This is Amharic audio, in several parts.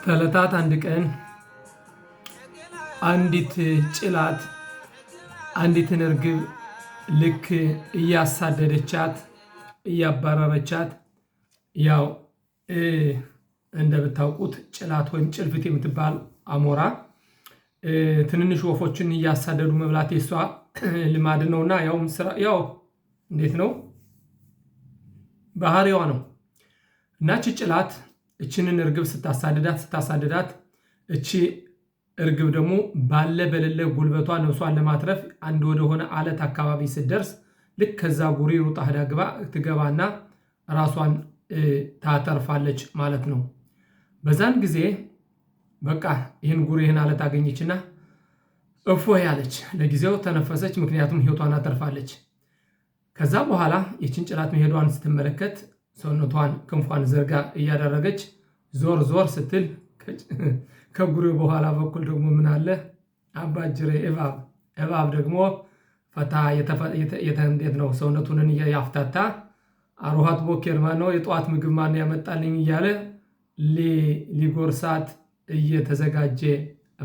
ከዕለታት አንድ ቀን አንዲት ጭላት አንዲትን እርግብ ልክ እያሳደደቻት እያባረረቻት ያው እንደምታውቁት ጭላት ወይም ጭልፊት የምትባል አሞራ ትንንሽ ወፎችን እያሳደዱ መብላት የሷ ልማድ ነውና ያው እንዴት ነው ባህሪዋ ነው። እና ጭላት እቺንን እርግብ ስታሳድዳት እቺ እርግብ ደግሞ ባለ በሌለ ጉልበቷ ነፍሷን ለማትረፍ አንድ ወደሆነ አለት አካባቢ ስትደርስ ልክ ከዛ ጉሪ ሩጣ ትገባና ራሷን ታተርፋለች ማለት ነው። በዛን ጊዜ በቃ ይህን አለት አገኘችና እፎይ ያለች ለጊዜው ተነፈሰች፣ ምክንያቱም ህይወቷን አተርፋለች። ከዛ በኋላ የችን ጭላት መሄዷን ስትመለከት ሰውነቷን ክንፏን ዘርጋ እያደረገች ዞር ስትል ከጉሬው በኋላ በኩል ደግሞ ምን አለ አባጅሬ እባብ ደግሞ ፈታ እንዴት ነው ሰውነቱን ያፍታታ አሩሃት ቦኬር ማነው የጠዋት ምግብ ማን ያመጣልኝ እያለ ሊጎርሳት እየተዘጋጀ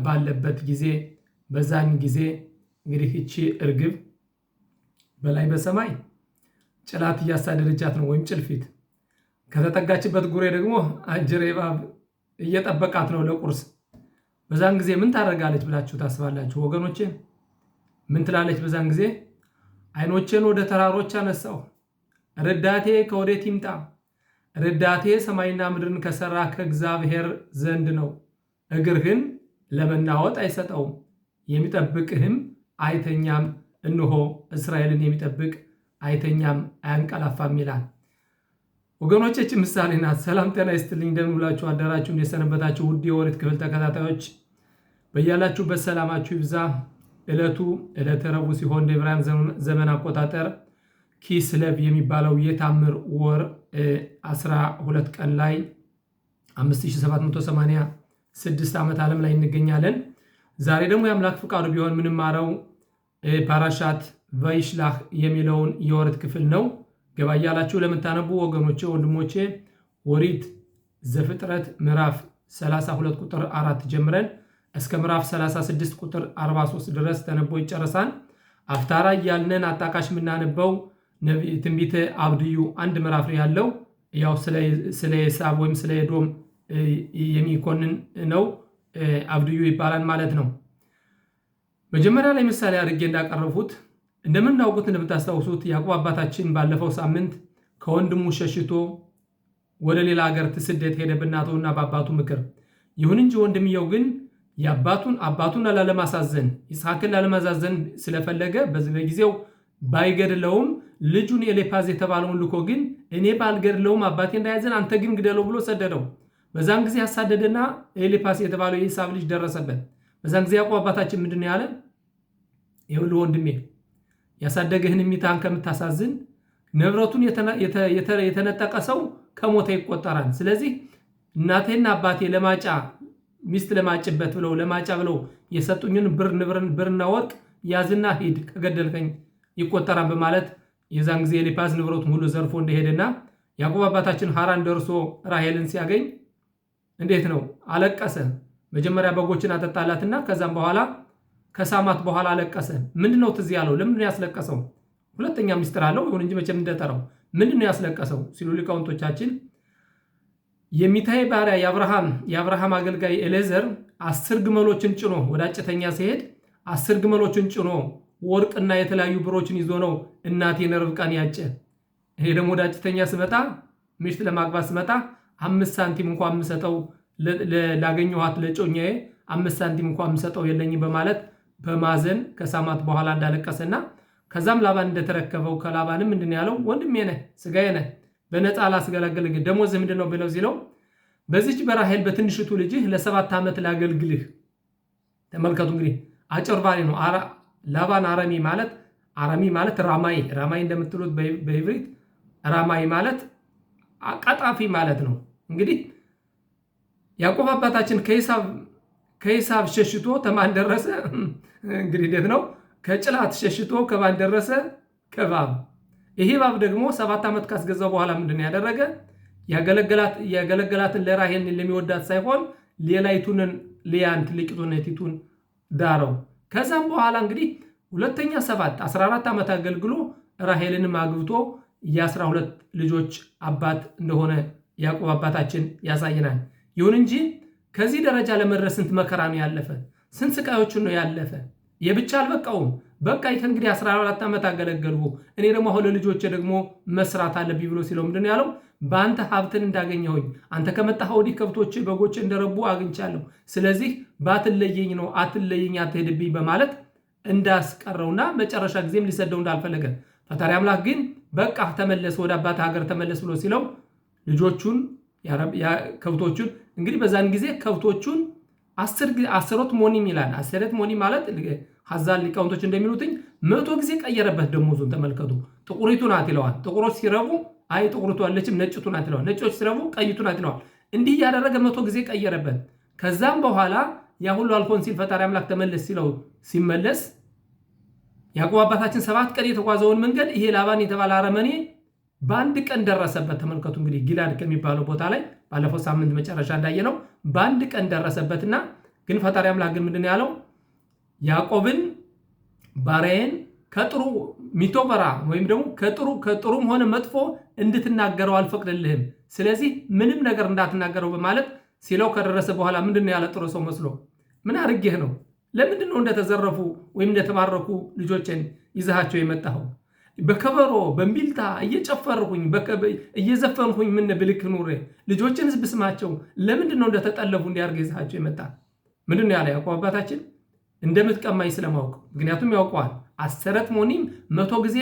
ባለበት ጊዜ በዛን ጊዜ እንግዲህ እቺ እርግብ በላይ በሰማይ ጭላት እያሳደደቻት ነው ወይም ጭልፊት ከተጠጋችበት ጉሬ ደግሞ አጅሬ እባብ እየጠበቃት ነው ለቁርስ። በዛን ጊዜ ምን ታደርጋለች ብላችሁ ታስባላችሁ ወገኖቼ? ምን ትላለች በዛን ጊዜ? አይኖቼን ወደ ተራሮች አነሳው፣ ረዳቴ ከወዴት ይምጣ? ረዳቴ ሰማይና ምድርን ከሰራ ከእግዚአብሔር ዘንድ ነው። እግርህን ለመናወጥ አይሰጠውም፣ የሚጠብቅህም አይተኛም። እነሆ እስራኤልን የሚጠብቅ አይተኛም አያንቀላፋም ይላል። ወገኖቼ ምሳሌ ናት። ሰላም ጤና ይስጥልኝ። እንደምን ውላችሁ አደራችሁ? እንደሰነበታችሁ? ውድ የኦሪት ክፍል ተከታታዮች በያላችሁበት ሰላማችሁ ይብዛ። ዕለቱ ዕለተ ረቡዕ ሲሆን እንደ ዕብራውያን ዘመን አቆጣጠር ኪስሌቭ የሚባለው የታምር ወር 12 ቀን ላይ 5786 ዓመት ዓለም ላይ እንገኛለን። ዛሬ ደግሞ የአምላክ ፍቃዱ ቢሆን ምንማረው ፓራሻት ቫይሽላህ የሚለውን የኦሪት ክፍል ነው። ገባ እያላችሁ ለምታነቡ ወገኖቼ ወንድሞቼ ኦሪት ዘፍጥረት ምዕራፍ 32 ቁጥር 4 ጀምረን እስከ ምዕራፍ 36 ቁጥር 43 ድረስ ተነቦ ይጨረሳል። አፍታራ እያልነን አጣቃሽ የምናነበው ትንቢተ አብድዩ አንድ ምዕራፍ ያለው ያው ስለ ኤሳው ወይም ስለ ኤዶም የሚኮንን ነው። አብድዩ ይባላል ማለት ነው። መጀመሪያ ላይ ምሳሌ አድርጌ እንዳቀረብኩት እንደምናውቁት እንደምታስታውሱት ያዕቆብ አባታችን ባለፈው ሳምንት ከወንድሙ ሸሽቶ ወደ ሌላ ሀገር ስደት ሄደ በእናቱና በአባቱ ምክር። ይሁን እንጂ ወንድምየው ግን አባቱን ላለማሳዘን ይስሐቅን ላለማሳዘን ስለፈለገ በጊዜው ባይገድለውም ልጁን ኤሌፓዝ የተባለውን ልኮ ግን እኔ ባልገድለውም አባቴ እንዳያዘን አንተ ግን ግደለው ብሎ ሰደደው። በዛን ጊዜ ያሳደደና ኤሌፓዝ የተባለው የኤሳው ልጅ ደረሰበት። በዛን ጊዜ ያዕቆብ አባታችን ምንድነው ያለ? ይኸውልህ ወንድሜ ያሳደገህን ሚታን ከምታሳዝን ንብረቱን የተነጠቀ ሰው ከሞተ ይቆጠራል። ስለዚህ እናቴና አባቴ ለማጫ ሚስት ለማጭበት ብለው ለማጫ ብለው የሰጡኝን ብርና ወርቅ ያዝና ሂድ ከገደልከኝ ይቆጠራል በማለት የዛን ጊዜ ኤሊፓዝ ንብረቱን ሁሉ ዘርፎ እንደሄደና ያዕቆብ አባታችን ሐራን ደርሶ ራሔልን ሲያገኝ እንዴት ነው አለቀሰ። መጀመሪያ በጎችን አጠጣላትና ከዛም በኋላ ከሳማት በኋላ አለቀሰ። ምንድነው ትዝ ያለው? ለምንድነው ያስለቀሰው? ሁለተኛ ሚስጥር አለው። ይሁን እንጂ መቼም እንደጠራው ምንድነው ያስለቀሰው ሲሉ ሊቃውንቶቻችን የሚታይ ባሪያ የአብርሃም አገልጋይ ኤሌዘር 10 ግመሎችን ጭኖ ወደ አጭተኛ ሲሄድ 10 ግመሎችን ጭኖ ወርቅና የተለያዩ ብሮችን ይዞ ነው እናቴን ርብቃን ያጨ። ይሄ ደግሞ ወደ አጭተኛ ስመጣ ሚስት ለማግባት ስመጣ 5 ሳንቲም እንኳን የምሰጠው ላገኘኋት ለጮኛዬ 5 ሳንቲም እንኳን የምሰጠው የለኝም በማለት በማዘን ከሳማት በኋላ እንዳለቀሰና ከዛም ላባን እንደተረከበው ከላባንም ምንድን ያለው ወንድሜ ነህ ስጋዬ ነህ በነፃ ላስገለግልህ ደሞዝህ ምንድን ነው ብለው ሲለው በዚች በራሔል በትንሽቱ ልጅህ ለ7 ዓመት ላገልግልህ። ተመልከቱ እንግዲህ አጭበርባሪ ነው። ላባን አረሚ ማለት ራማይ እንደምትሉት በዕብሪት ራማይ ማለት ቀጣፊ ማለት ነው። እንግዲህ ያዕቆብ አባታችን ከኢሳብ ሸሽቶ ተማን ደረሰ? እንግዲህ እንዴት ነው? ከጭላት ሸሽቶ ከማን ደረሰ? ከእባብ። ይሄ እባብ ደግሞ 7 ዓመት ካስገዛው በኋላ ምንድን ያደረገ ያገለገላትን ለራሔል ለሚወዳት ሳይሆን ሌላይቱንን ሊያን ትልቂቱን እህቲቱን ዳረው። ከዛም በኋላ እንግዲህ ሁለተኛ 14 ዓመት አገልግሎ ራሔልንም አግብቶ የ12 ልጆች አባት እንደሆነ ያዕቆብ አባታችን ያሳየናል። ይሁን እንጂ ከዚህ ደረጃ ለመድረስ ስንት መከራ ነው ያለፈ፣ ስንት ስቃዮችን ነው ያለፈ። የብቻ አልበቃውም። በቃ ከእንግዲህ 14 ዓመት አገለገልሁ እኔ ደግሞ አሁን ለልጆቼ ደግሞ መስራት አለብኝ ብሎ ሲለው ምንድን ያለው? በአንተ ሀብትን እንዳገኘሁኝ አንተ ከመጣህ ወዲህ ከብቶች በጎች እንደረቡ አግኝቻለሁ። ስለዚህ ባትለየኝ ነው አትለየኝ አትሄድብኝ በማለት እንዳስቀረውና መጨረሻ ጊዜም ሊሰደው እንዳልፈለገ ፈጣሪ አምላክ ግን በቃ ተመለስ ወደ አባት ሀገር ተመለስ ብሎ ሲለው ልጆቹን ከብቶቹን እንግዲህ በዛን ጊዜ ከብቶቹን 10 ሞኒም ይላል። 10 ሞኒም ማለት ሀዛን ሊቃውንቶች እንደሚሉትኝ 100 ጊዜ ቀየረበት ደሞዙን። ተመልከቱ። ጥቁሪቱ ናት ይለዋል። ጥቁሮች ሲረቡ አይ ጥቁሪቱ አለችም ነጭቱ ናት ይለዋል። ነጮች ሲረቡ ቀይቱ ናት ይለዋል። እንዲህ ያደረገ 100 ጊዜ ቀየረበት። ከዛም በኋላ ያ ሁሉ አልፎን ሲል ፈጣሪ አምላክ ተመለስ ሲለው ሲመለስ ያዕቆብ አባታችን 7 ቀን የተጓዘውን መንገድ ይሄ ላባን የተባለ አረመኔ በአንድ ቀን ደረሰበት። ተመልከቱ እንግዲህ ጊላድ ከሚባለው ቦታ ላይ ባለፈው ሳምንት መጨረሻ እንዳየነው በአንድ ቀን ደረሰበትና ግን ፈጣሪ አምላክ ግን ምንድን ያለው ያዕቆብን ባሪያዬን ከጥሩ ሚቶበራ ወይም ደግሞ ከጥሩም ሆነ መጥፎ እንድትናገረው አልፈቅድልህም፣ ስለዚህ ምንም ነገር እንዳትናገረው በማለት ሲለው ከደረሰ በኋላ ምንድን ያለ ጥሩ ሰው መስሎ ምን አድርጌህ ነው? ለምንድን ነው እንደተዘረፉ ወይም እንደተማረኩ ልጆችን ይዛቸው የመጣኸው? በከበሮ በእምቢልታ እየጨፈርኩኝ እየዘፈንኩኝ ምን ብልክ ኑሬ ልጆችንስ ብስማቸው ለምንድን ነው እንደተጠለፉ እንዲያርገ ይዛቸው የመጣ? ምንድን ነው ያለ ያዕቆብ አባታችን? እንደምትቀማኝ ስለማውቅ። ምክንያቱም ያውቀዋል 10 ሞኒም 100 ጊዜ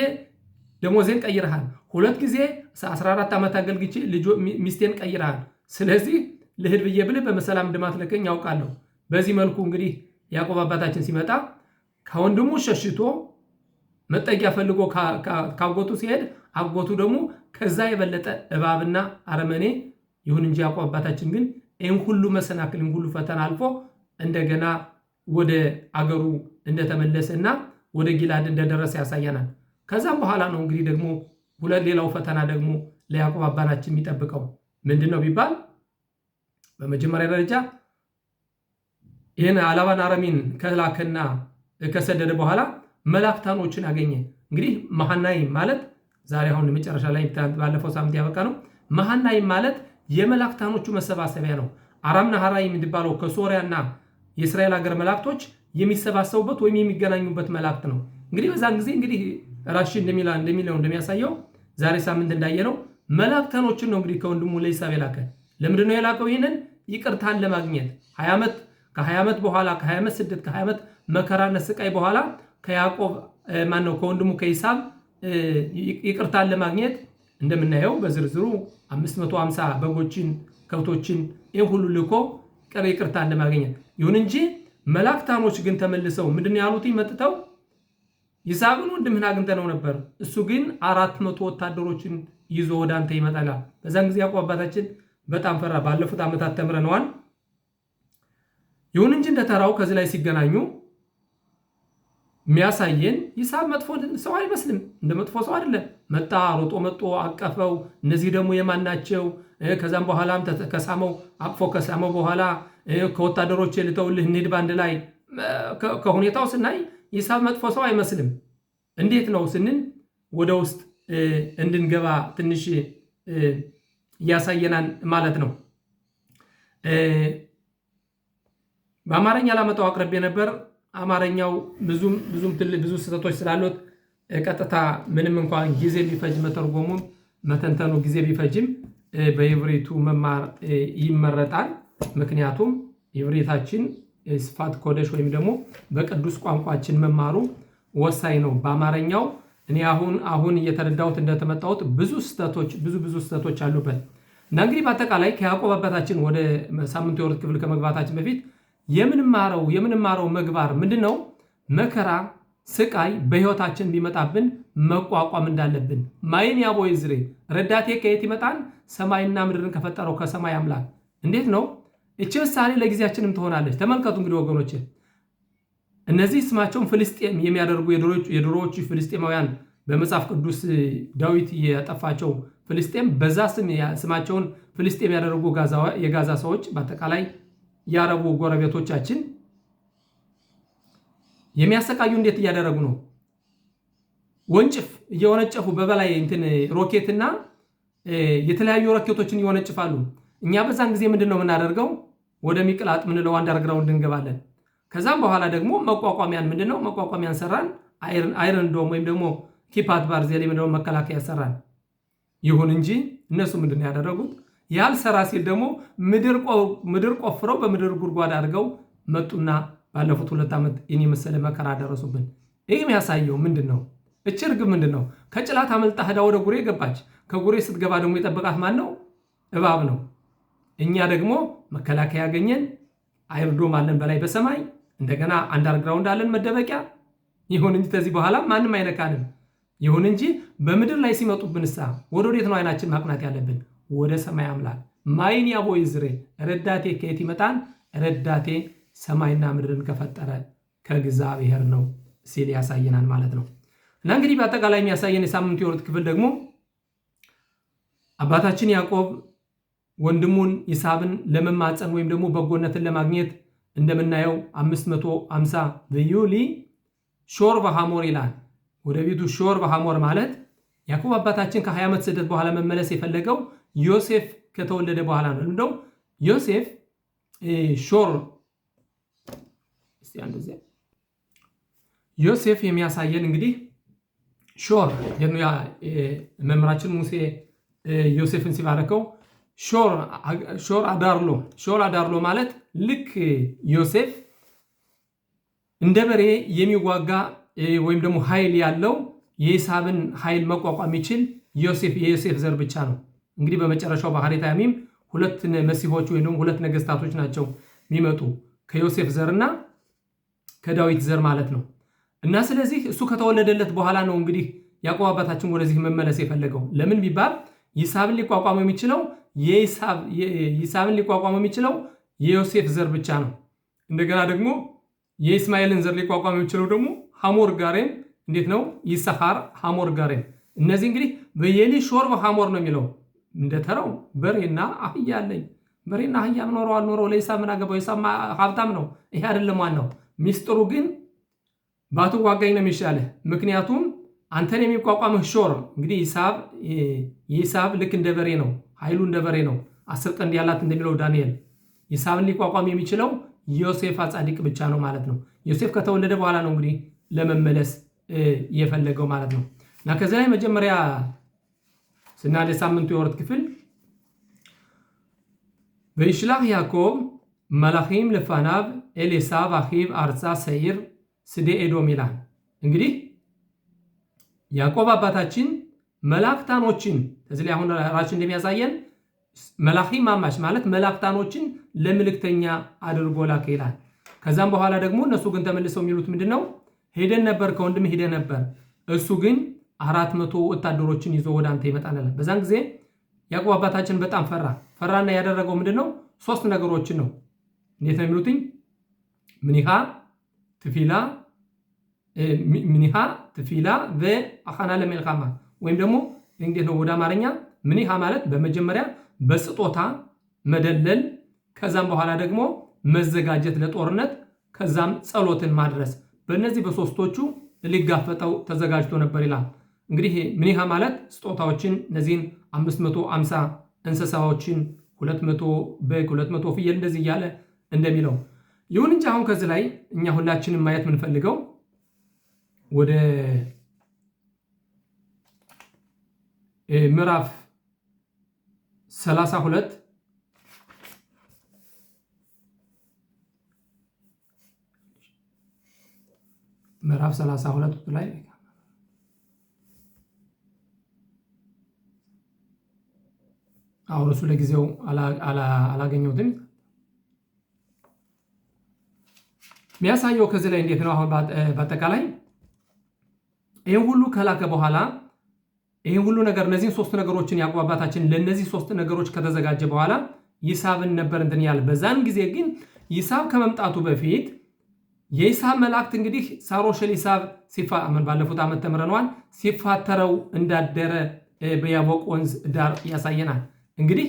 ደሞዜን ቀይረሃል፣ 2 ጊዜ 14 ዓመት አገልግቼ ሚስቴን ቀይረሃል። ስለዚህ ልሂድ ብዬ ብልህ በመሰላም እንደማትለቀኝ ያውቃለሁ። በዚህ መልኩ እንግዲህ ያዕቆብ አባታችን ሲመጣ ከወንድሙ ሸሽቶ መጠጊያ ፈልጎ ካጎቱ ሲሄድ አጎቱ ደግሞ ከዛ የበለጠ እባብና አረመኔ። ይሁን እንጂ ያዕቆብ አባታችን ግን ይህን ሁሉ መሰናክል ሁሉ ፈተና አልፎ እንደገና ወደ አገሩ እንደተመለሰና ወደ ጊላድ እንደደረሰ ያሳየናል። ከዛም በኋላ ነው እንግዲህ ደግሞ ሌላው ፈተና ደግሞ ለያዕቆብ አባታችን የሚጠብቀው ምንድን ነው ቢባል በመጀመሪያ ደረጃ ይህን ላባን አረሚን ከላከና ከሰደደ በኋላ መላእክታኖችን አገኘ። እንግዲህ መሐናይም ማለት ዛሬ አሁን መጨረሻ ላይ ባለፈው ሳምንት ያበቃ ነው። መሐናይም ማለት የመላእክታኖቹ መሰባሰቢያ ነው። አራም ናሃራይም የሚባለው ከሶሪያና የእስራኤል ሀገር መላእክቶች የሚሰባሰቡበት ወይም የሚገናኙበት መላእክት ነው። እንግዲህ በዛን ጊዜ እንግዲህ ራሺ እንደሚያሳየው ዛሬ ሳምንት እንዳየነው መላእክታኖችን ነው እንግዲህ ከወንድሙ ለኢሳብ የላከ። ለምንድን ነው የላከው? ይህንን ይቅርታን ለማግኘት ከ20 ዓመት በኋላ ከ20 ዓመት ስደት ከ20 ዓመት መከራና ስቃይ በኋላ ከያዕቆብ ከወንድሙ ከኢሳብ ይቅርታን ለማግኘት እንደምናየው በዝርዝሩ 550 በጎችን ከብቶችን ይህ ሁሉ ልኮ ይቅርታን ለማግኘት። ይሁን እንጂ መላእክታኖች ግን ተመልሰው ምንድን ያሉት? መጥተው ኢሳብን ወንድምህን አግኝተነው ነበር፣ እሱ ግን 400 ወታደሮችን ይዞ ወደ አንተ ይመጣል። በዛን ጊዜ ያዕቆብ አባታችን በጣም ፈራ። ባለፉት ዓመታት ተምረነዋል። ይሁን እንጂ እንደተራው ከዚህ ላይ ሲገናኙ የሚያሳየን ኢሳብ መጥፎ ሰው አይመስልም። እንደ መጥፎ ሰው አይደለም። መጣ፣ ሮጦ መጦ አቀፈው። እነዚህ ደግሞ የማን ናቸው? ከዛም በኋላም ከሳመው አቅፎ ከሳመው በኋላ ከወታደሮች ልተውልህ እንሂድ ባንድ ላይ። ከሁኔታው ስናይ ኢሳብ መጥፎ ሰው አይመስልም። እንዴት ነው ስንል ወደ ውስጥ እንድንገባ ትንሽ እያሳየናን ማለት ነው። በአማርኛ ላመጣው አቅርቤ ነበር። አማርኛው ብዙ ስህተቶች ስላሉት ቀጥታ ምንም እንኳን ጊዜ ቢፈጅ መተርጎሙን መተንተኑ ጊዜ ቢፈጅም በዕብሪቱ መማር ይመረጣል። ምክንያቱም የብሬታችን ስፋት ኮደሽ ወይም ደግሞ በቅዱስ ቋንቋችን መማሩ ወሳኝ ነው። በአማርኛው እኔ አሁን እየተረዳሁት እንደተመጣሁት ብዙ ስህተቶች አሉበት እና እንግዲህ በአጠቃላይ ከያዕቆብ አባታችን ወደ ሳምንቱ የወርድ ክፍል ከመግባታችን በፊት የምንማረው ምግባር ምንድን ነው? መከራ ስቃይ በህይወታችን ቢመጣብን መቋቋም እንዳለብን። ማይን ያቦይ ዝሬ ረዳቴ ከየት ይመጣል? ሰማይና ምድርን ከፈጠረው ከሰማይ አምላክ። እንዴት ነው? እቺ ምሳሌ ለጊዜያችንም ትሆናለች። ተመልከቱ እንግዲህ ወገኖች፣ እነዚህ ስማቸውን ፍልስጤም የሚያደርጉ የድሮዎቹ ፍልስጤማውያን በመጽሐፍ ቅዱስ ዳዊት ያጠፋቸው ፍልስጤም በዛ ስማቸውን ፍልስጤም ያደረጉ የጋዛ ሰዎች በአጠቃላይ የአረቡ ጎረቤቶቻችን የሚያሰቃዩ እንዴት እያደረጉ ነው? ወንጭፍ እየወነጨፉ በበላይ ሮኬትና የተለያዩ ሮኬቶችን ይወነጭፋሉ። እኛ በዛን ጊዜ ምንድነው የምናደርገው? ወደ ሚቅላጥ ምንለው አንደርግራውንድ እንገባለን። ከዛም በኋላ ደግሞ መቋቋሚያን ምንድነው? መቋቋሚያን ሰራን። አይረን ዶም ወይም ደግሞ ኪፓት ባርዜል ምንድነው መከላከያ ሰራን። ይሁን እንጂ እነሱ ምንድነው ያደረጉት? ያልሰራ ሲል ደግሞ ምድር ቆፍረው በምድር ጉድጓድ አድርገው መጡና ባለፉት 2 ዓመት እኔ መሰለ መከራ ደረሱብን። ይህ የሚያሳየው ምንድነው? እቺ ርግብ ምንድነው? ከጭላት አመልጣ ሄዳ ወደ ጉሬ ገባች። ከጉሬ ስትገባ ደግሞ የጠበቃት ማን ነው? እባብ ነው። እኛ ደግሞ መከላከያ ያገኘን አይርዶም አለን በላይ በሰማይ እንደገና አንደርግራውንድ አለን መደበቂያ። ይሁን እንጂ ከዚህ በኋላ ማንም አይነካንም። ይሁን እንጂ በምድር ላይ ሲመጡብንሳ ወዴት ነው አይናችን ማቅናት ያለብን? ወደ ሰማይ አምላክ። ማይን ያቦይ ዝሬ ረዳቴ ከየት ይመጣል? ረዳቴ ሰማይና ምድርን ከፈጠረ ከእግዚአብሔር ነው ሲል ያሳየናል ማለት ነው። እና እንግዲህ በአጠቃላይ የሚያሳየን የሳምንቱ የወርድ ክፍል ደግሞ አባታችን ያዕቆብ ወንድሙን ይስሐቅን ለመማፀን ወይም ደግሞ በጎነትን ለማግኘት እንደምናየው 550 በዩሊ ሾር በሐሞር ይላል። ወደ ቤቱ ሾር በሐሞር ማለት ያዕቆብ አባታችን ከ20 ዓመት ስደት በኋላ መመለስ የፈለገው ዮሴፍ ከተወለደ በኋላ ነው። እንደው ዮሴፍ ሾር ዮሴፍ የሚያሳየን እንግዲህ ሾር መምህራችን ሙሴ ዮሴፍን ሲባረከው ሾር አዳርሎ ማለት ልክ ዮሴፍ እንደ በሬ የሚዋጋ ወይም ደግሞ ኃይል ያለው የይስሐቅን ኃይል መቋቋም ይችል የዮሴፍ ዘር ብቻ ነው። እንግዲህ በመጨረሻው በሐሬታ ያሚም 2 መሲሆች ወይም ደግሞ 2 ነገስታቶች ናቸው የሚመጡ ከዮሴፍ ዘርና ከዳዊት ዘር ማለት ነው። እና ስለዚህ እሱ ከተወለደለት በኋላ ነው እንግዲህ ያዕቆብ አባታችን ወደዚህ መመለስ የፈለገው። ለምን ቢባል ይስሐቅን ሊቋቋመው የሚችለው የዮሴፍ ዘር ብቻ ነው። እንደገና ደግሞ የእስማኤልን ዘር ሊቋቋም የሚችለው ደግሞ ሐሞር ጋሬም እንዴት ነው? ይሳኻር ሐሞር ጋሬም። እነዚህ እንግዲህ በየሊ ሾር በሐሞር ነው የሚለው። እንደተራው በሬና አህያ አለኝ። በሬና አህያ ኖረው አልኖረው ለይስሐቅ ምን አገባው? ይስሐቅ ሀብታም ነው። ይሄ አይደለም ዋናው ሚስጥሩ። ግን ባትዋጋኝ ነው የሚሻልህ። ምክንያቱም አንተን የሚቋቋምህ ሾር እንግዲህ ይስሐቅ ልክ እንደ በሬ ነው። ኃይሉ እንደ በሬ ነው። 10 ቀንድ ያላት እንደሚለው ዳንኤል ይስሐቅን ሊቋቋም የሚችለው ዮሴፍ ጻድቅ ብቻ ነው ማለት ነው። ዮሴፍ ከተወለደ በኋላ ነው እንግዲህ ለመመለስ የፈለገው ማለት ነው። እና ከዚህ ላይ መጀመሪያ ስናደ ሳምንቱ የወርድ ክፍል וישלח ያዕቆብ መላኺም ለፋናብ ኤል ኤሳው አኺብ አርጻ ሰይር ስዴ ኤዶም ይላል። እንግዲህ ያዕቆብ አባታችን መላእክታኖችን እዚህ ላይ አሁን ራችን እንደሚያሳየን መላኺም ማማሽ ማለት መላእክታኖችን ለምልክተኛ አድርጎ ላከ ይላል። ከዛም በኋላ ደግሞ እነሱ ግን ተመልሰው የሚሉት ምንድነው? ሄደን ነበር ከወንድም ሄደን ነበር፣ እሱ ግን 400 ወታደሮችን ይዞ ወደ አንተ ይመጣል። በዛን ጊዜ ያዕቆብ አባታችን በጣም ፈራና ያደረገው ምንድነው? 3 ነገሮችን ነው። እንዴት ነው የሚሉትኝ? ምኒሃ ትፊላ በአኻና ለመልካማ ወይም ደግሞ እንዴት ነው ወደ አማርኛ? ምኒሃ ማለት በመጀመሪያ በስጦታ መደለል፣ ከዛም በኋላ ደግሞ መዘጋጀት ለጦርነት፣ ከዛም ጸሎትን ማድረስ። በእነዚህ በሶስቶቹ ሊጋፈጠው ተዘጋጅቶ ነበር ይላል። እንግዲህ ምኒሃ ማለት ስጦታዎችን እነዚህን 550 እንስሳዎችን 200 በግ 200 ፍየል እንደዚህ እያለ እንደሚለው። ይሁን እንጂ አሁን ከዚህ ላይ እኛ ሁላችንም ማየት የምንፈልገው ወደ ምዕራፍ 32 ምዕራፍ 32 ላይ አሁን እሱ ለጊዜው አላገኘሁትም። የሚያሳየው ከዚህ ላይ እንዴት ነው? አሁን በአጠቃላይ ይህን ሁሉ ከላከ በኋላ ይህን ሁሉ ነገር እነዚህን ሶስት ነገሮችን ያዕቆብ አባታችን ለእነዚህ ሶስት ነገሮች ከተዘጋጀ በኋላ ይሳብን ነበር እንትን ያለ። በዛን ጊዜ ግን ይሳብ ከመምጣቱ በፊት የይሳብ መላእክት እንግዲህ ሳሮሸል ይሳብ ባለፉት ዓመት ተምረነዋል፣ ሲፋተረው እንዳደረ በያቦቅ ወንዝ ዳር ያሳየናል። እንግዲህ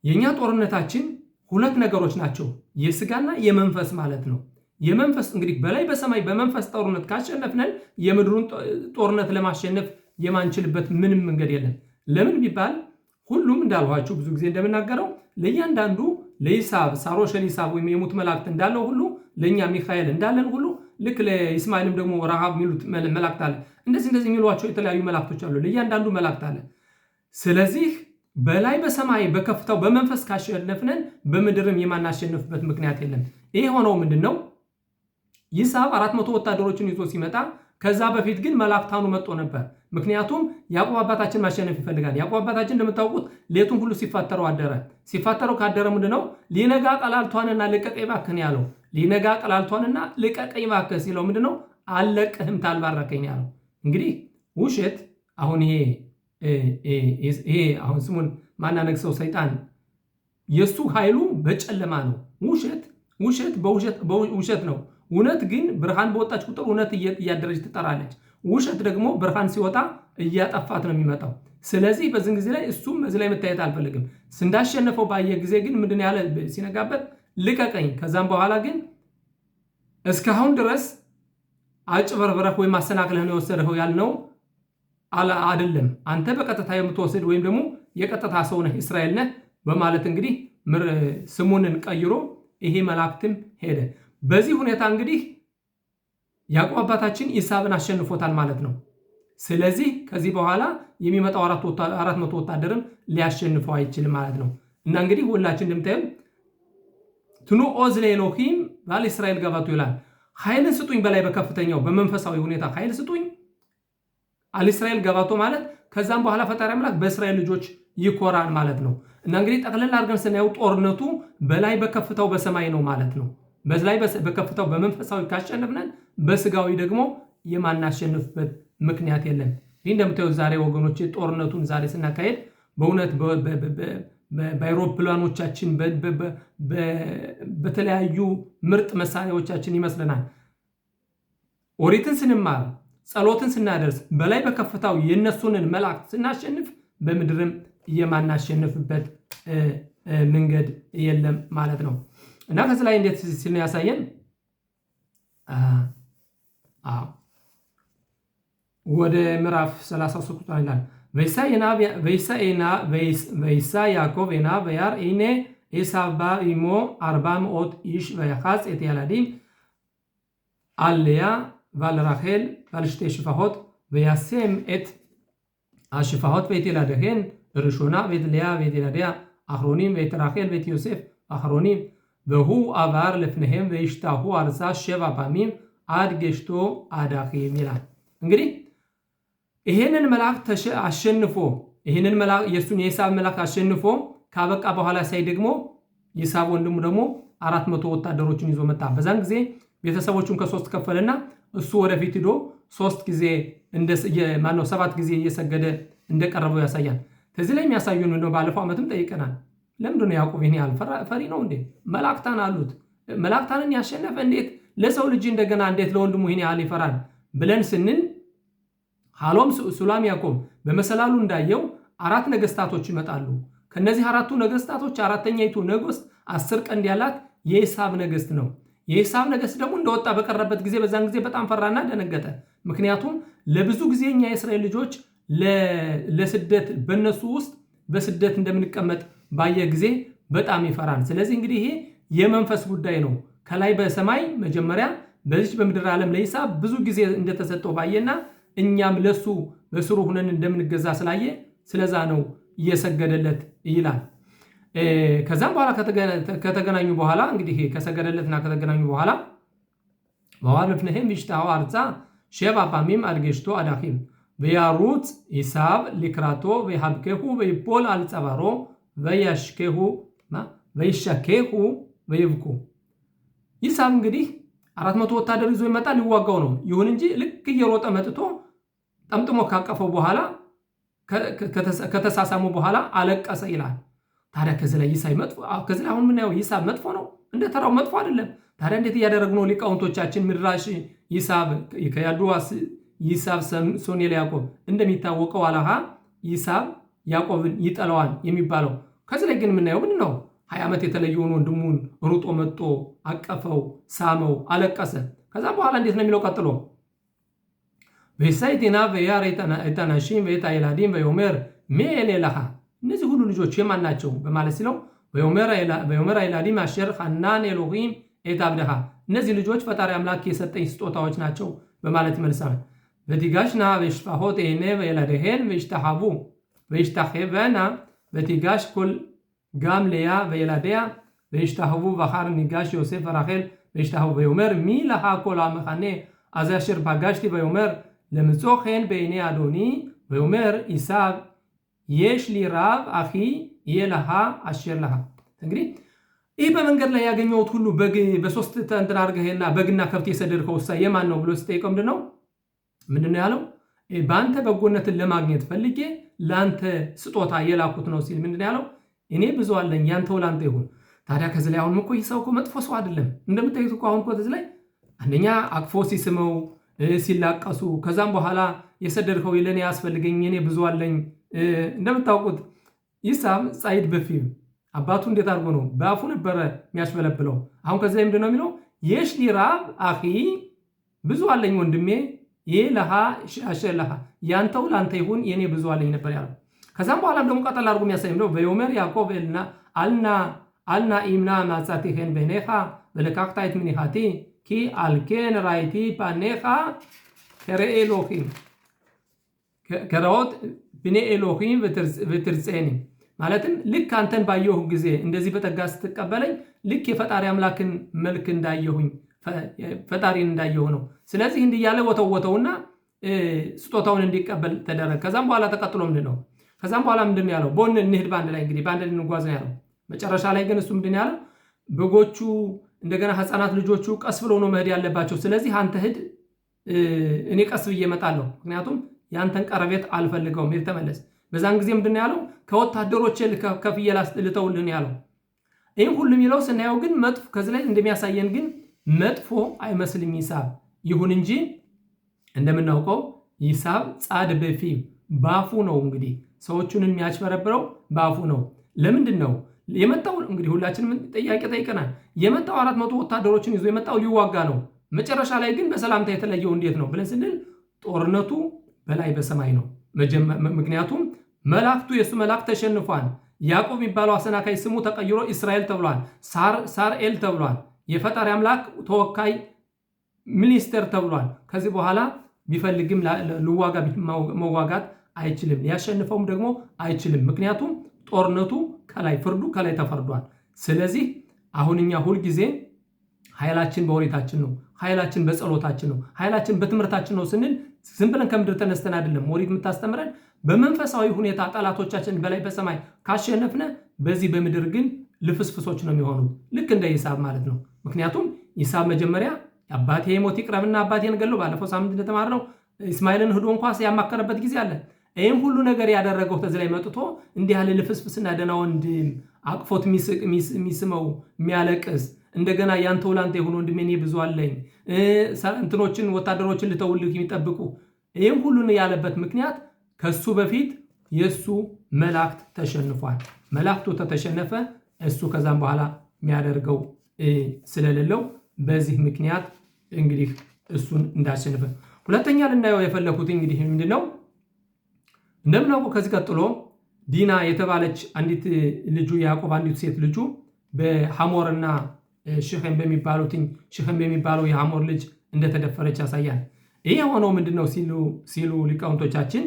የኛ ጦርነታችን ሁለት ነገሮች ናቸው፣ የስጋና የመንፈስ ማለት ነው። የመንፈስ እንግዲህ በላይ በሰማይ በመንፈስ ጦርነት ካሸነፍነን የምድሩን ጦርነት ለማሸነፍ የማንችልበት ምንም መንገድ የለም። ለምን ቢባል ሁሉም እንዳልኋችሁ ብዙ ጊዜ እንደምናገረው ለእያንዳንዱ ለይሳብ ሳሮሸል ይሳብ ወይም የሙት መላእክት እንዳለው ሁሉ ለእኛ ሚካኤል እንዳለን ሁሉ ልክ ለኢስማኤልም ደግሞ ረሃብ የሚሉት መላእክት አለ። እንደዚህ የሚሏቸው የተለያዩ መላእክቶች አሉ። ለእያንዳንዱ መላእክት አለ። ስለዚህ በላይ በሰማይ በከፍታው በመንፈስ ካሸነፍነን በምድርም የማናሸንፍበት ምክንያት የለም። ይሄ ሆነው ምንድን ነው? ይሳብ 400 ወታደሮችን ይዞ ሲመጣ ከዛ በፊት ግን መላእክታኑ መጥቶ ነበር። ምክንያቱም ያዕቆብ አባታችን ማሸነፍ ይፈልጋል። ያዕቆብ አባታችን እንደምታውቁት ሌቱን ሁሉ ሲፋተረው አደረ። ሲፋተረው ካደረ ምንድነው ሊነጋ ቀላልቷንና ልቀቀኝ እባክህ ያለው። ሊነጋ ቀላልቷንና ልቀቀኝ እባክህ ሲለው ምንድነው አልለቅህም ታልባረከኝ ያለው። እንግዲህ ውሸት አሁን ይሄ አሁን ስሙን ማናነግሰው ሰይጣን የሱ ኃይሉ በጨለማ ነው። ውሸት ነው። እውነት ግን ብርሃን በወጣች ቁጥር እውነት እያደረች ትጠራለች። ውሸት ደግሞ ብርሃን ሲወጣ እያጠፋት ነው የሚመጣው። ስለዚህ በዚህ ጊዜ ላይ እሱም በዚህ ላይ መታየት አልፈልግም። እንዳሸነፈው ባየ ጊዜ ግን ምንድን ያለ ሲነጋበት ልቀቀኝ። ከዛም በኋላ ግን እስካሁን ድረስ አጭበርብረህ ወይም አሰናክለህ ነው የወሰደው ያልነው አይደለም። አንተ በቀጥታ የምትወስድ ወይም ደግሞ የቀጥታ ሰው ነህ፣ እስራኤል ነህ በማለት እንግዲህ ስሙንን ቀይሮ ይሄ መላእክትም ሄደ። በዚህ ሁኔታ እንግዲህ ያዕቆብ አባታችን ይሳብን አሸንፎታል ማለት ነው። ስለዚህ ከዚህ በኋላ የሚመጣው 400 ወታደርም ሊያሸንፈው አይችልም ማለት ነው። እና እንግዲህ ሁላችን እንደምታዩ ትኑ ኦዝ ለኤሎሂም ባለ እስራኤል ገባቱ ይላል። ኃይልን ስጡኝ፣ በላይ በከፍተኛው በመንፈሳዊ ሁኔታ ኃይል ስጡኝ አለ እስራኤል ገባቶ ማለት ከዛም በኋላ ፈጣሪ አምላክ በእስራኤል ልጆች ይኮራል ማለት ነው። እና እንግዲህ ጠቅለል አድርገን ስናየው ጦርነቱ በላይ በከፍታው በሰማይ ነው ማለት ነው። በላይ በከፍታው በመንፈሳዊ ካሸነፍነን በስጋዊ ደግሞ የማናሸንፍበት ምክንያት የለም። ይህ እንደምታዩት ዛሬ ወገኖች ጦርነቱን ዛሬ ስናካሄድ በእውነት በአይሮፕላኖቻችን በተለያዩ ምርጥ መሳሪያዎቻችን ይመስለናል። ኦሪትን ስንማር ጸሎትን ስናደርስ በላይ በከፍታው የነሱንን መላእክት ስናሸንፍ በምድርም የማናሸንፍበት መንገድ የለም ማለት ነው። እና ከዚህ ላይ እንዴት ሲል ነው ያሳየን? ወደ ምዕራፍ 33 ቁጥር ይላል ወይሳ ያዕቆብ ና በያር ኢኔ ኤሳው ባ ኢሞ 400 ኢሽ ויחץ את ילדים על לאה ועל רחל ועל שתי שפחות וישם את השפחות ואת ילדיהן ראשונה ואת לאה ואת ילדיה אחרונים ואת רחל ואת יוסף אחרונים והוא עבר לפניהם והשתחו ארצה 7 פעמים עד גשתו עד אחים ይላል። እንግዲህ ይሄንን መልአክ አሸንፎ ይሄንን መልአክ የሱን የይሳብ መልአክ አሸንፎ ካበቃ በኋላ ሳይ ደግሞ ይሳብ ወንድሙ ደግሞ 400 ወታደሮችን ይዞ መጣ። በዛን ጊዜ ቤተሰቦቹን ከ3 ከፈለና እሱ ወደፊት ሄዶ 3 ጊዜ ማነው 7 ጊዜ እየሰገደ እንደቀረበው ያሳያል። ከዚህ ላይ የሚያሳዩን ነው። ባለፈው ዓመትም ጠይቀናል። ለምንድን ነው ያዕቆብ ይሄን ፈሪ ነው እንዴ? መላእክታን አሉት። መላእክታንን ያሸነፈ እንዴት ለሰው ልጅ እንደገና እንዴት ለወንድሙ ይሄን ያህል ይፈራል ብለን ስንል ሐሎም ሱላም ያዕቆብ በመሰላሉ እንዳየው 4 ነገስታቶች ይመጣሉ። ከነዚህ 4ቱ ነገስታቶች አራተኛይቱ ነገስት 10 ቀንድ ያላት የይሳብ ነገስት ነው። የይሳብ ነገስት ደግሞ እንደወጣ በቀረበት ጊዜ በዛን ጊዜ በጣም ፈራና ደነገጠ። ምክንያቱም ለብዙ ጊዜኛ የእስራኤል ልጆች ለስደት በእነሱ ውስጥ በስደት እንደምንቀመጥ ባየ ጊዜ በጣም ይፈራል። ስለዚህ እንግዲህ ይሄ የመንፈስ ጉዳይ ነው። ከላይ በሰማይ መጀመሪያ በዚህ በምድር ዓለም ለይሳብ ብዙ ጊዜ እንደተሰጠው ባየና እኛም ለሱ በስሩ ሆነን እንደምንገዛ ስላየ ስለዛ ነው እየሰገደለት ይላል። ከዛም በኋላ ከተገናኙ በኋላ እንግዲህ ከሰገደለትና ከተገናኙ በኋላ ועבר לפניהם ואשתהו ארצה 7 פעמים עד גשתו עד אחיו. וירוץ עשיו לקראתו ויחבקהו ויפול על צווארו וישከሁ ויבኩ። ይሳብ እንግዲህ 400 ወታደር ይዞ ይመጣል ሊዋጋው ነው። ይሁን እንጂ ልክ እየሮጠ መጥቶ ጠምጥሞ ካቀፈው በኋላ ከተሳሳሙ በኋላ አለቀሰ ይላል። ታዲያ ከዚህ ላይ አሁን ምናየው ይሳብ መጥፎ ነው? እንደ ተራው መጥፎ አይደለም። ታዲያ እንዴት እያደረግነው ሊቃውንቶቻችን ምድራሽ ይሳብ ከያዱዋስ ይሳብ ሶኔል ያዕቆብ እንደሚታወቀው አላሃ ይሳብ ያዕቆብን ይጠላዋል የሚባለው። ከዚህ ላይ ግን የምናየው ምንድን ነው? 20 ዓመት የተለየውን ወንድሙን ሩጦ መጥቶ አቀፈው፣ ሳመው፣ አለቀሰ። ከዛ በኋላ እንዴት ነው የሚለው ቀጥሎ በሳይቲና በያር የተናሽም በየታይላዲም በዮሜር ሜሌላሃ እነዚህ ሁሉ ልጆች የማን ናቸው በማለት ሲለው በዮሜር አይላዲም አሸር ሐናን ኤሎሂም ኤታብደሃ እነዚህ ልጆች ፈጣሪ አምላክ የሰጠኝ ስጦታዎች ናቸው በማለት ይመልሳል። በቲጋሽና በሽፋሆት ኤኔ በየላደሄን በሽታሃቡ በሽታሄበና በቲጋሽ ኩል ጋም ለያ በየላደያ በሽታሃቡ ባህር ኒጋሽ ዮሴፍ ራሄል በሽታሃቡ በዮሜር ሚላሃ ኮላ መኻኔ አዛሽር ባጋሽቲ በዮሜር ለምጾኸን በእኔ አዶኒ በዮሜር ኢሳብ የሽ ሊራብ አኺ የለሃ አሸር ለሃ። እንግዲህ ይህ በመንገድ ላይ ያገኘሁት ሁሉ በሶስት እንትን አድርገህና በግና ከብት የሰደድከው እሳ የማን ነው ብሎ ሲጠይቀው ምንድነው ያለው? በአንተ በጎነትን ለማግኘት ፈልጌ ለአንተ ስጦታ የላኩት ነው ሲል ምንድነው ያለው? እኔ ብዙ አለኝ ያንተው ላንተ ይሁን። ታዲያ ከዚህ ላይ አሁን እኮ ይህ ሰው እኮ መጥፎ ሰው አይደለም። እንደምታዩት እኮ አሁን እኮ ከዚህ ላይ አንደኛ አቅፎ ሲስመው ሲላቀሱ፣ ከዛም በኋላ የሰደድከው ለኔ ያስፈልገኝ እኔ ብዙ አለኝ። እንደምታውቁት ይሳብ ጻይድ በፊም አባቱ እንዴት አድርጎ ነው በአፉ ነበረ የሚያስበለብለው። አሁን ከዚህ ላይ ምንድነው የሚለው? የሽ ሊራብ አኺ ብዙ አለኝ ወንድሜ የለሃ አሸለሃ ያንተው ላንተ ይሁን የኔ ብዙ አለኝ ነበር ያለው። ከዛም በኋላ ደግሞ ቀጠል አድርጎ የሚያሳይም ነው በዮሜር ያዕቆብ አልና ኢምና ማጻቲኸን በኔኻ በለካክታይት ምኒሃቲ ኪ አልኬን ራይቲ ፓኔኻ ከረኤሎሂም ከረኦት ብኔ ኤሎሂም በትርጼኒ ማለትም ልክ አንተን ባየሁ ጊዜ እንደዚህ በጠጋ ስትቀበለኝ ልክ የፈጣሪ አምላክን መልክ እንዳየሁኝ ፈጣሪን እንዳየሁ ነው። ስለዚህ እንዲህ ያለ ወተውና ስጦታውን እንዲቀበል ተደረገ። ከዛም በኋላ ተቀጥሎ ምንድነው? ከዛም በኋላ ምንድነው ያለው? ቦን እንሂድ ባንድ ላይ እንግዲህ ባንድ እንጓዝ ነው ያለው። መጨረሻ ላይ ግን እሱ ምንድነው ያለው? በጎቹ እንደገና ህፃናት ልጆቹ ቀስ ብለው ነው መሄድ ያለባቸው። ስለዚህ አንተ ሂድ፣ እኔ ቀስ ብዬ እመጣለሁ፣ ምክንያቱም ያንተን ቀረቤት አልፈልገውም፣ ሂድ ተመለስ። በዛን ጊዜ ምንድነው ያለው? ከወታደሮቼ ከፍዬ ልተውልህ ያለው። ይህም ሁሉ የሚለው ስናየው ግን መጥፎ ከዚህ ላይ እንደሚያሳየን ግን መጥፎ አይመስልም ይሳብ። ይሁን እንጂ እንደምናውቀው ይሳብ ጻድ በፊም ባፉ ነው እንግዲህ ሰዎቹን የሚያጭበረብረው ባፉ ነው። ለምንድን ነው የመጣው? እንግዲህ ሁላችንም ጥያቄ ጠይቀናል። የመጣው 400 ወታደሮችን ይዞ የመጣው ሊዋጋ ነው። መጨረሻ ላይ ግን በሰላምታ የተለየው እንዴት ነው ብለን ስንል ጦርነቱ በላይ በሰማይ ነው። ምክንያቱም መላእክቱ የሱ መላእክት ተሸንፏል። ያዕቆብ የሚባለው አሰናካይ ስሙ ተቀይሮ እስራኤል ተብሏል። ሳርኤል ተብሏል። የፈጣሪ አምላክ ተወካይ ሚኒስተር ተብሏል። ከዚህ በኋላ ቢፈልግም ልዋጋ መዋጋት አይችልም፣ ሊያሸንፈውም ደግሞ አይችልም። ምክንያቱም ጦርነቱ ከላይ ፍርዱ ከላይ ተፈርዷል። ስለዚህ አሁን እኛ ሁልጊዜ ኃይላችን በወሬታችን ነው፣ ኃይላችን በጸሎታችን ነው፣ ኃይላችን በትምህርታችን ነው ስንል ዝም ብለን ከምድር ተነስተን አይደለም። ወሬት የምታስተምረን በመንፈሳዊ ሁኔታ ጠላቶቻችን በላይ በሰማይ ካሸነፍነ፣ በዚህ በምድር ግን ልፍስፍሶች ነው የሚሆኑት፣ ልክ እንደ ይሳብ ማለት ነው። ምክንያቱም ይሳብ መጀመሪያ አባቴ ሞት ይቅረብና አባቴን ገለው ባለፈው ሳምንት እንደተማርነው እስማኤልን ሄዶ እንኳን ያማከረበት ጊዜ አለ። ይህም ሁሉ ነገር ያደረገው ተዚህ ላይ መጥቶ እንዲህ ያለ ልፍስፍስና ደህና ወንድም አቅፎት የሚስመው የሚያለቅስ እንደገና ያንተው ላንተ የሆነ ወንድሜ እኔ ብዙ አለኝ እንትኖችን ወታደሮችን ልተውልህ የሚጠብቁ ይህም ሁሉ ያለበት ምክንያት ከሱ በፊት የሱ መላእክት ተሸንፏል። መላእክቱ ተተሸነፈ፣ እሱ ከዛም በኋላ የሚያደርገው ስለሌለው በዚህ ምክንያት እንግዲህ እሱን እንዳሸነፈ። ሁለተኛ ልናየው የፈለኩት እንግዲህ ምንድነው? እንደምናውቀው ከዚህ ቀጥሎ ዲና የተባለች አንዲት ልጁ ያዕቆብ አንዲት ሴት ልጁ በሐሞርና ሽኸም በሚባለው የሐሞር ልጅ እንደተደፈረች ያሳያል። ይህ የሆነው ምንድነው ሲሉ ሊቃውንቶቻችን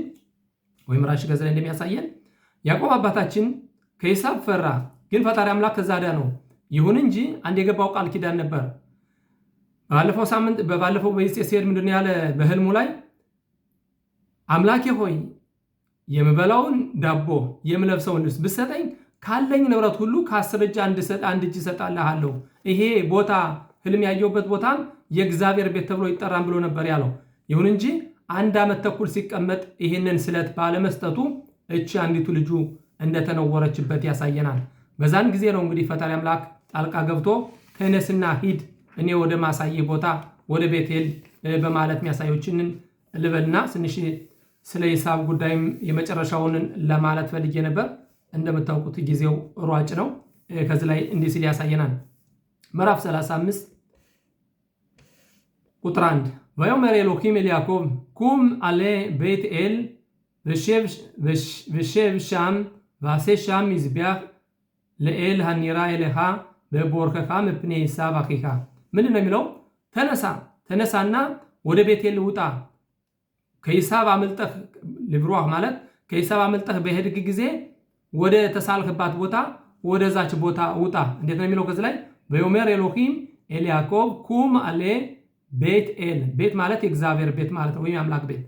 ወይም ራሽ ገዘ ላይ እንደሚያሳየን ያዕቆብ አባታችን ከይሳብ ፈራ፣ ግን ፈጣሪ አምላክ ከዛ ዳ ነው። ይሁን እንጂ አንድ የገባው ቃል ኪዳን ነበር። ባለፈው በይስሐቅ ሲሄድ ምንድነው ያለ በህልሙ ላይ አምላኬ ሆይ የምበላውን ዳቦ የምለብሰውን ልብስ ብሰጠኝ ካለኝ ንብረት ሁሉ ከ10 እጅ አንድ እጅ እሰጣለሁ። ይሄ ቦታ ህልም ያየውበት ቦታም የእግዚአብሔር ቤት ተብሎ ይጠራል ብሎ ነበር ያለው። ይሁን እንጂ 1 ዓመት ተኩል ሲቀመጥ ይህንን ስለት ባለመስጠቱ እቺ አንዲቱ ልጁ እንደተነወረችበት ያሳየናል። በዛን ጊዜ ነው እንግዲህ ፈጣሪ አምላክ ጣልቃ ገብቶ ተነስና ሂድ እኔ ወደ ማሳየ ቦታ ወደ ቤቴል በማለት የሚያሳዮችን ልበልና ትንሽ ስለ ሂሳብ ጉዳይም የመጨረሻውን ለማለት ፈልጌ ነበር። እንደምታውቁት ጊዜው ሯጭ ነው። ከዚህ ላይ እንዲህ ሲል ያሳየናል። ምዕራፍ 35 ቁጥር 1 ויאמר אלוהים אל יעקב קום עלה בית אל ושב שם ועשה שם מזבח לאל הנראה אליך በቦርከካ መፕኔ ሂሳብ አኺካ ምንድን ነው የሚለው? ተነሳና ወደ ቤቴል ውጣ። ከሂሳብ አመልጠህ ልብሮህ ማለት ከሂሳብ አመልጠህ በሄድክ ጊዜ ወደ ተሳልክባት ቦታ ወደዛች ቦታ ውጣ። እንዴት ነው የሚለው? ከዚህ ላይ ወዮሜር ኤሎሂም ኤል ያዕቆብ ኩም አለ ቤት ኤል። ቤት ማለት የእግዚአብሔር ቤት ማለት ነው፣ ወይም አምላክ ቤት።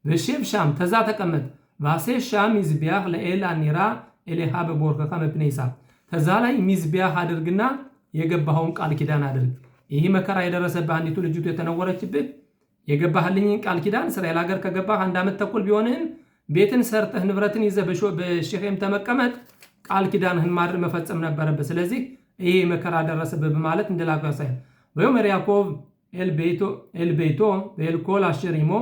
በሽብ ሻም ተዛ ተቀመጥ። ዋሴ ሻም ሚዝቢያህ ለኤል አኒራ ኤሌሃ በቦርከካ መፕኔ ሂሳብ። ተዛ ላይ ሚዝቢያህ አድርግና የገባኸውን ቃል ኪዳን አድርግ። ይህ መከራ የደረሰብህ አንዲቱ ልጅቱ የተነወረችብህ የገባህልኝን ቃል ኪዳን እስራኤል ሀገር ከገባህ 1 ዓመት ተኩል ቢሆንህም ቤትን ሰርተህ ንብረትን ይዘህ በሼኬም ተመቀመጥ ቃል ኪዳንህን ማድረግ መፈጸም ነበረብህ። ስለዚህ ይህ መከራ ደረሰብህ በማለት እንደላከው ያሳያል። ወዮሜር ያዕቆብ ኤል ቤቶ ואל כל אשר עמו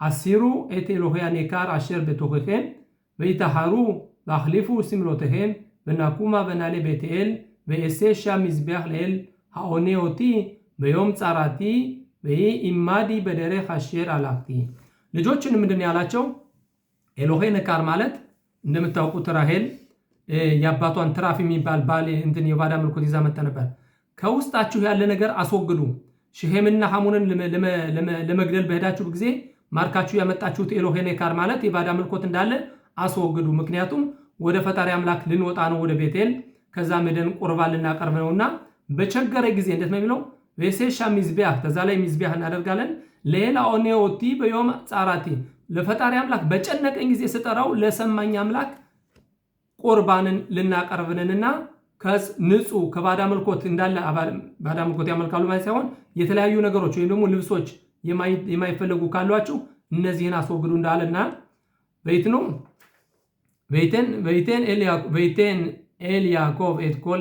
הסירו את אלוהי הנכר אשר בתוככם ויטהרו והחליפו סמלותיהם ונקומה ונעלה בית אל ואעשה שם מזבח לאל העונה אותי ביום צרתי ויהי עמדי בדרך אשר הלכתי። ልጆችን ምንድን ያላቸው? ኤሎሄ ነካር ማለት እንደምታውቁት ራሄል የአባቷን ትራፍ የሚባል ባል እንትን የባዳ ምልኮት ይዛ መጣ ነበር። ከውስጣችሁ ያለ ነገር አስወግዱ። ሼኬምና ሐሙንን ለመግደል በሄዳችሁ ጊዜ ማርካችሁ ያመጣችሁት ኤሎሄ ነካር ማለት የባዳ ምልኮት እንዳለ አስወግዱ። ምክንያቱም ወደ ፈጣሪ አምላክ ልንወጣ ነው ወደ ቤቴል፣ ከዛ መደን ቁርባን ልናቀርብ ነውና በቸገረ ጊዜ እንዴት ነው የሚለው? ወሴሻ ሚዝቢያህ ተዛ ላይ ሚዝቢያህ እናደርጋለን። ሌላ ኦኔኦቲ በዮም ጻራቲ ለፈጣሪ አምላክ በጨነቀኝ ጊዜ ስጠራው ለሰማኝ አምላክ ቁርባንን ልናቀርብንና ከዝ ንጹህ ከባዳ መልኮት እንዳለ ባዳ መልኮት ያመልካሉ ማለት ሳይሆን የተለያዩ ነገሮች ወይም ደግሞ ልብሶች የማይፈልጉ ካሏችሁ እነዚህን አስወግዱ እንዳለና በይቴን ኤል ያዕቆብ את כל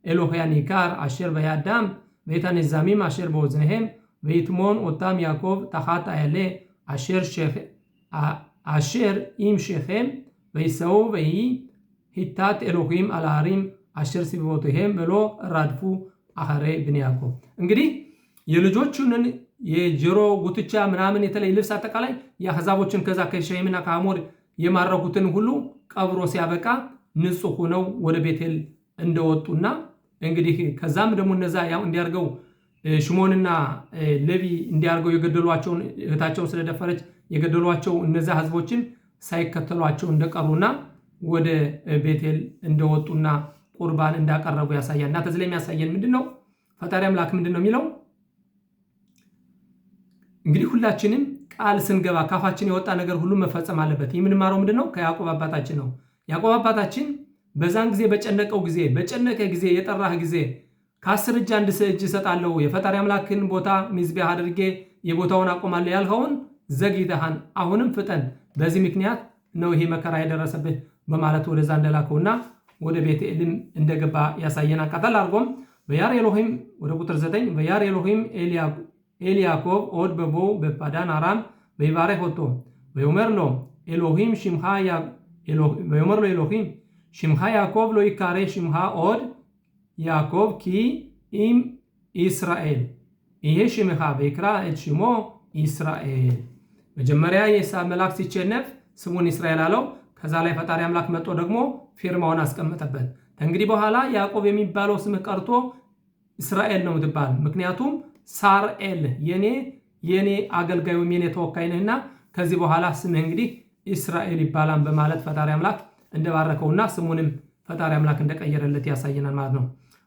אלוהי הניכר אשר בידם ואת הנזמים אשר באוזניהם ויטמון אותם יעקב תחת האלה אשר עם שכם ויסעו ויהי היתת אלוהים על הערים אשר סביבותיהם ולא רדפו אחרי בני יעקב። እንግዲህ የልጆቹን የጆሮ ጉትቻ ምናምን የተለየ ልብስ አጠቃላይ የአሕዛቦችን ከዛ ከሼምና ከአሞር የማረኩትን ሁሉ ቀብሮ ሲያበቃ ንጹህ ሆነው ወደ ቤቴል እንደወጡና እንግዲህ ከዛም ደግሞ እነዛ ያው እንዲያርገው ሽሞንና ሌቪ እንዲያርገው የገደሏቸውን እህታቸውን ስለደፈረች የገደሏቸው እነዛ ህዝቦችን ሳይከተሏቸው እንደቀሩና ወደ ቤቴል እንደወጡና ቁርባን እንዳቀረቡ ያሳያል። እና ተዝለ የሚያሳየን ምንድነው? ፈጣሪ አምላክ ምንድነው የሚለው? እንግዲህ ሁላችንም ቃል ስንገባ ካፋችን የወጣ ነገር ሁሉ መፈጸም አለበት። የምንማረው ምንድነው? ከያዕቆብ አባታችን ነው። ያዕቆብ አባታችን በዛን ጊዜ በጨነቀ ጊዜ የጠራህ ጊዜ ከ10 እጅ አንድ እጅ እሰጣለሁ የፈጣሪ አምላክን ቦታ ሚዝቢያ አድርጌ የቦታውን አቆማለሁ ያልኸውን ዘግይተሃን አሁንም ፍጠን፣ በዚህ ምክንያት ነው ይሄ መከራ የደረሰብህ በማለት ወደዛ እንደላከውና ወደ ቤቴልም እንደገባ ያሳየናል። ቀጠል አድርጎም ወያር ኤሎሂም ወደ ቁጥር 9 ወያር ኤሎሂም ኤል ያዕቆብ ኦድ በቦ በፓዳን አራም ወይባረክ ወጥቶ ወዮመር ሎ ኤሎሂም ሽምሃ ወዮመር ሎ ኤሎሂም ሽምሃ ያዕቆብ ሎ ይካሬ ሽምሃ ኦድ ያዕቆብ ኪ ኢም ኢስራኤል ይሄ ሽምሃ በክራ እት ሽሞ ኢስራኤል። መጀመሪያ የኢሳብ መልአክ ሲቸነፍ ስሙን እስራኤል አለው። ከዛ ላይ ፈጣሪ አምላክ መጥቶ ደግሞ ፊርማውን አስቀመጠበት። እንግዲህ በኋላ ያዕቆብ የሚባለው ስም ቀርቶ እስራኤል ነው የምትባል። ምክንያቱም ሳርኤል የኔ አገልጋይ ወይም የኔ ተወካይ ነህና ከዚህ በኋላ ስምህ እንግዲህ እስራኤል ይባላል በማለት ፈጣሪ አምላክ እንደባረከውና ስሙንም ፈጣሪ አምላክ እንደቀየረለት ያሳየናል ማለት ነው።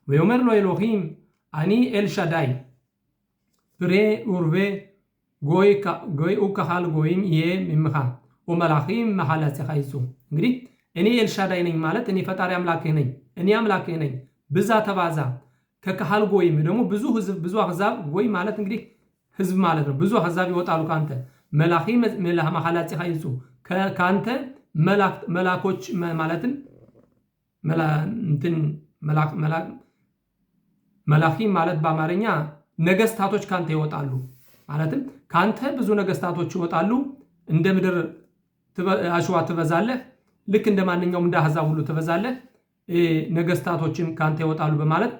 ወዮመር ሎ ኤሎሂም አኒ ኤልሻዳይ ፍሬ ኡርቤ ጎይ ኡካሃል ጎይም ይሄ ምምኻ ወመላኺም መሐላጽኻ ይጹ። እንግዲህ እኔ ኤልሻዳይ ነኝ ማለት እኔ ፈጣሪ አምላክህ ነኝ፣ እኔ አምላክህ ነኝ፣ ብዛ ተባዛ። ከካሃል ጎይም ደግሞ ብዙ ህዝብ ብዙ አሕዛብ ጎይ ማለት እንግዲህ ህዝብ ማለት ነው። ብዙ አሕዛብ ይወጣሉ ካንተ። መላኺ መሐላጽኻ ይጹ ካንተ መላኮች ማለትን መላኺ ማለት በአማርኛ ነገስታቶች ካንተ ይወጣሉ ማለትም ካንተ ብዙ ነገስታቶች ይወጣሉ። እንደ ምድር አሸዋ ትበዛለህ፣ ልክ እንደ ማንኛውም እንደ አሕዛብ ሁሉ ትበዛለህ፣ ነገስታቶችም ካንተ ይወጣሉ በማለት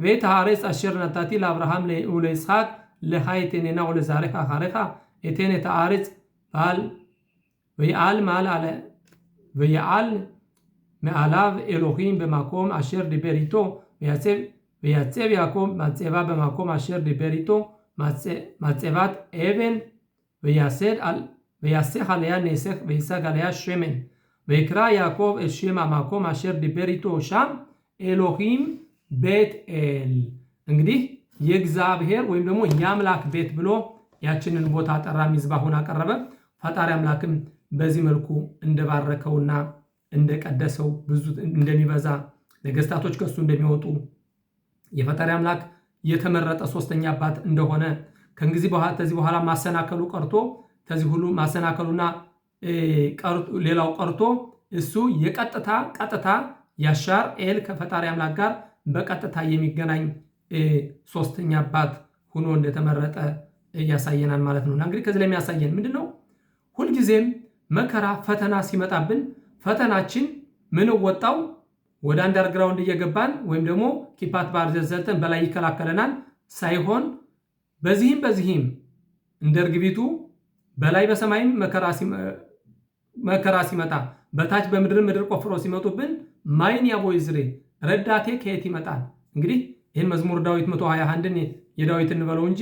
ቤት ሃሬስ አሸር ነታቲ ለአብርሃም ወለይስሐቅ ለሃይቴኔና ወለዛሬኻ አኻሬኻ ኤቴኔ ተአሬጽ ባል ወይአል ማል አለ ወይአል מעליו אלוהים במקום אשר דיבר איתו ויצב יעקב מצבה במקום אשר דיבר איתו מצבת אבן ויסך עליה נסך ויסג עליה שמן ויקרא יעקב את שם המקום אשר דיבר איתו שם אלוהים בית אל። እንግዲህ የእግዚአብሔር ወይም ደግሞ የአምላክ ቤት ብሎ ያችንን ቦታ ጠራ፣ ሚዝባሁን አቀረበ። ፈጣሪ አምላክም በዚህ መልኩ እንደባረከውና እንደቀደሰው ብዙ እንደሚበዛ ነገስታቶች ከሱ እንደሚወጡ የፈጣሪ አምላክ የተመረጠ ሶስተኛ አባት እንደሆነ ከዚህ በኋላ ማሰናከሉ ቀርቶ ከዚህ ሁሉ ማሰናከሉና ሌላው ቀርቶ እሱ ቀጥታ ያሻር ኤል ከፈጣሪ አምላክ ጋር በቀጥታ የሚገናኝ ሶስተኛ አባት ሆኖ እንደተመረጠ ያሳየናል ማለት ነው። እንግዲህ ከዚህ ላይ የሚያሳየን ምንድነው? ሁልጊዜም መከራ ፈተና ሲመጣብን ፈተናችን ምን ወጣው ወደ አንደርግራውንድ እየገባን ወይም ደግሞ ኪፓት ባር ዘዘልተን በላይ ይከላከለናል ሳይሆን በዚህም እንደርግቢቱ በላይ በሰማይም መከራ ሲመጣ በታች ምድር ቆፍሮ ሲመጡብን ማይን ያቦይ ዝሬ ረዳቴ ከየት ይመጣል? እንግዲህ ይህን መዝሙር ዳዊት 121ን የዳዊት እንበለው እንጂ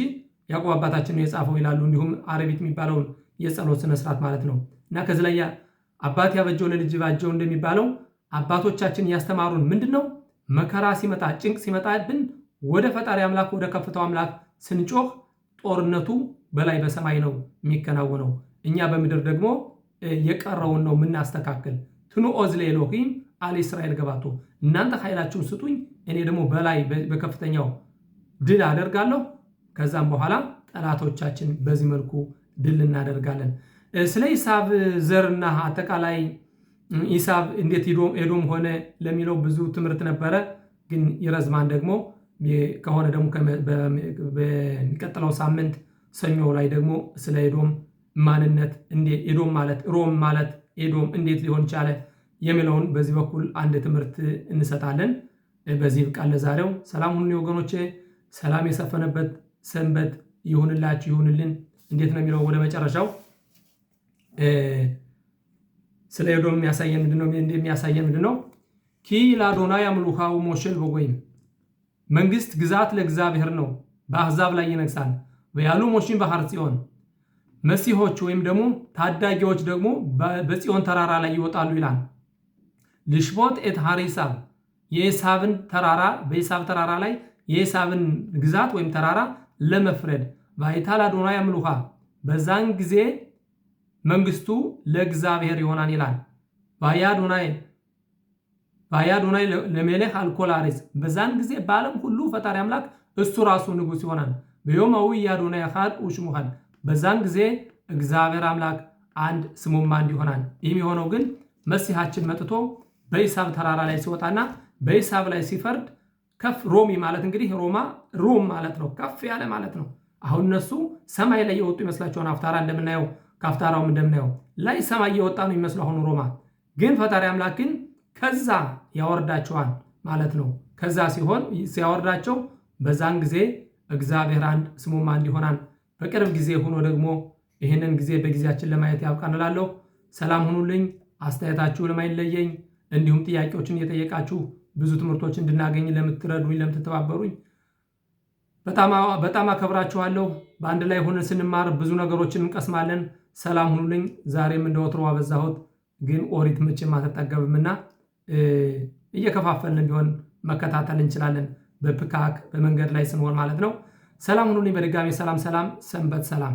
ያዕቆብ አባታችን ነው የጻፈው ይላሉ። እንዲሁም አረቢት የሚባለውን የጸሎት ስነ ስርዓት ማለት ነው። እና ከዚህ ላይ አባት ያበጀው ለልጅ ባጀው እንደሚባለው አባቶቻችን ያስተማሩን ምንድነው? መከራ ሲመጣ ጭንቅ ሲመጣብን ወደ ፈጣሪ አምላክ ወደ ከፍታው አምላክ ስንጮህ ጦርነቱ በላይ በሰማይ ነው የሚከናወነው። እኛ በምድር ደግሞ የቀረውን ነው ምናስተካከል። ትኑ ኦዝለ ኤሎሂም አለ እስራኤል ገባቶ እናንተ ኃይላችሁን ስጡኝ እኔ ደግሞ በላይ በከፍተኛው ድል አደርጋለሁ። ከዛም በኋላ ጠላቶቻችን በዚህ መልኩ ድል እናደርጋለን። ስለ ኢሳብ ዘርና አጠቃላይ ኢሳብ እንዴት ኤዶም ሆነ ለሚለው ብዙ ትምህርት ነበረ፣ ግን ይረዝማን ደግሞ ከሆነ ደግሞ በሚቀጥለው ሳምንት ሰኞ ላይ ደግሞ ስለ ኤዶም ማንነት እንዴ ኤዶም ማለት ሮም ማለት ኤዶም እንዴት ሊሆን ቻለ የሚለውን በዚህ በኩል አንድ ትምህርት እንሰጣለን። በዚህ ቃል ለዛሬው ሰላም ሁኑ ወገኖቼ፣ ሰላም የሰፈነበት ሰንበት ይሁንላችሁ ይሁንልን። እንዴት ነው የሚለው ወደ መጨረሻው ስለ ኤዶም የሚያሳየን ምንድነው? ኪ ለአዶናይ አምልኮው ሞሸል በጎይም መንግስት ግዛት ለእግዚአብሔር ነው፣ በአሕዛብ ላይ ይነግሳል። በያሉ ሞሽን ባህር ጽዮን መሲሖች ወይም ደግሞ ታዳጊዎች ደግሞ በጽዮን ተራራ ላይ ይወጣሉ ይላል። ልሽቦት ኤት ሃሪሳብ የኢሳብን ተራራ በኢሳብ ተራራ ላይ የኢሳብን ግዛት ወይም ተራራ ለመፍረድ ባይታል አዶናይ አምልኮ በዛን ጊዜ መንግስቱ ለእግዚአብሔር ይሆናል ይላል። ባያዶናይ ለመለክ አልኮላሪስ በዛን ጊዜ በዓለም ሁሉ ፈጣሪ አምላክ እሱ ራሱ ንጉስ ይሆናል። በዮማዊ ያዶናይ ኻድ ኡሽሙኻን በዛን ጊዜ እግዚአብሔር አምላክ አንድ ስሙም አንድ ይሆናል። ይህም የሆነው ግን መሲሐችን መጥቶ በኢሳብ ተራራ ላይ ሲወጣና በኢሳብ ላይ ሲፈርድ ከፍ ሮሚ ማለት እንግዲህ ሮም ማለት ነው፣ ከፍ ያለ ማለት ነው። አሁን እነሱ ሰማይ ላይ የወጡ ይመስላቸውን አፍታራ እንደምናየው ካፍታራውም እንደምናየው ላይ ሰማይ የወጣ ነው ይመስለው አሁን ሮማ ግን ፈጣሪ አምላክ ግን ከዛ ያወርዳቸዋል ማለት ነው። ከዛ ሲያወርዳቸው በዛን ጊዜ እግዚአብሔር አንድ ስሙም አንድ ይሆናል። በቅርብ ጊዜ ሆኖ ደግሞ ይህንን ጊዜ በጊዜያችን ለማየት ያብቃን እላለሁ። ሰላም ሁኑልኝ። አስተያየታችሁ ለማይለየኝ እንዲሁም ጥያቄዎችን እየጠየቃችሁ ብዙ ትምህርቶች እንድናገኝ ለምትረዱኝ ለምትተባበሩኝ በጣም አከብራችኋለሁ። በአንድ ላይ ሆነን ስንማር ብዙ ነገሮችን እንቀስማለን። ሰላም ሁኑልኝ። ዛሬም እንደወትሮ አበዛሁት፣ ግን ኦሪት መቼም አትጠገብምና እየከፋፈልን ቢሆን መከታተል እንችላለን፣ በፕካክ በመንገድ ላይ ስንሆን ማለት ነው። ሰላም ሁኑልኝ። በድጋሚ ሰላም ሰንበት ሰላም